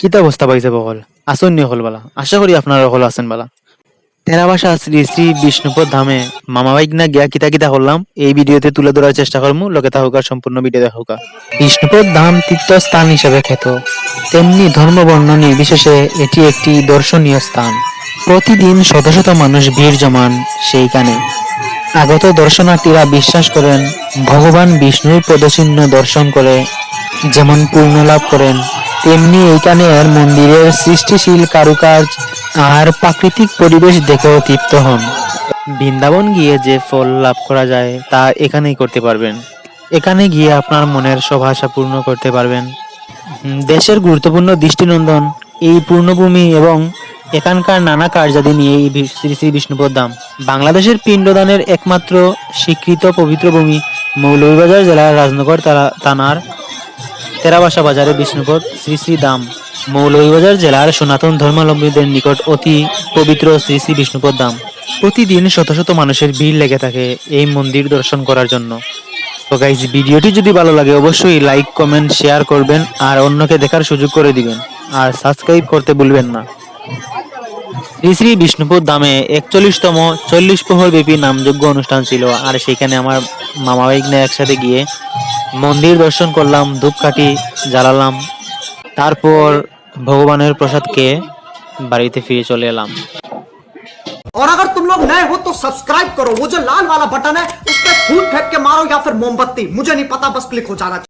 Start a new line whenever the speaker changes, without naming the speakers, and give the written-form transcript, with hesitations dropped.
কিতা অবস্থা পাইছে বকল আসন নি হল বালা আশা করি আপনারা হল আছেন বালা তেরা ভাষা শ্রী শ্রী বিষ্ণুপদ ধামে মামা বাইক না গিয়া কিতা কিতা করলাম এই ভিডিওতে তুলে ধরার চেষ্টা করবো লোকে তাহকার সম্পূর্ণ ভিডিও দেখাকা বিষ্ণুপদ ধাম তীর্থস্থান হিসেবে খ্যাত, তেমনি ধর্ম বর্ণ নির্বিশেষে এটি একটি দর্শনীয় স্থান। প্রতিদিন শত শত মানুষ ভিড় জমান সেইখানে। আগত দর্শনার্থীরা বিশ্বাস করেন ভগবান বিষ্ণুর পদচিহ্ন দর্শন করে যেমন পূর্ণ লাভ করেন, তেমনি এইখানের মন্দিরের সৃষ্টিশীল কারুকাজ আর প্রাকৃতিক পরিবেশ দেখেও তৃপ্ত হন। বৃন্দাবন গিয়ে যে ফল লাভ করা যায় তা এখানেই করতে পারবেন। এখানে গিয়ে আপনার মনের সব আশা পূর্ণ করতে পারবেন। দেশের গুরুত্বপূর্ণ দৃষ্টিনন্দন এই পূর্ণভূমি এবং এখানকার নানা কার্যাদি নিয়ে এই শ্রী শ্রী বিষ্ণুপদ ধাম বাংলাদেশের পিণ্ডদানের একমাত্র স্বীকৃত পবিত্র ভূমি। মৌলভীবাজার জেলার রাজনগর থানার তেরাবাসা বাজারে বিষ্ণুপদ শ্রী শ্রী ধাম মৌলভীবাজার জেলার সনাতন ধর্মাবলম্বীদের নিকট অতি পবিত্র শ্রী শ্রী বিষ্ণুপদ ধাম। প্রতিদিন শত শত মানুষের ভিড় লেগে থাকে এই মন্দির দর্শন করার জন্য। তো গাইজ, ভিডিওটি যদি ভালো লাগে অবশ্যই লাইক কমেন্ট শেয়ার করবেন আর অন্যকে দেখার সুযোগ করে দিবেন আর সাবস্ক্রাইব করতে ভুলবেন না। শ্রী শ্রী বিষ্ণুপদ ধামে 41তম 40 প্রহর ব্যাপী নামযজ্ঞ অনুষ্ঠান ছিল আর সেখানে আমার মামা ভাইগনা একসাথে গিয়ে মন্দির দর্শন করলাম, ধূপকাঠি জ্বালালাম, তারপর ভগবানের প্রসাদ খেয়ে বাড়িতে ফিরে চলে এলাম।
और अगर तुम लोग नए हो तो सब्सक्राइब करो, वो जो लाल वाला बटन है उस पर फूट फेंक के मारो या फिर मोमबत्ती, मुझे नहीं पता, बस क्लिक हो जाना चाहिए।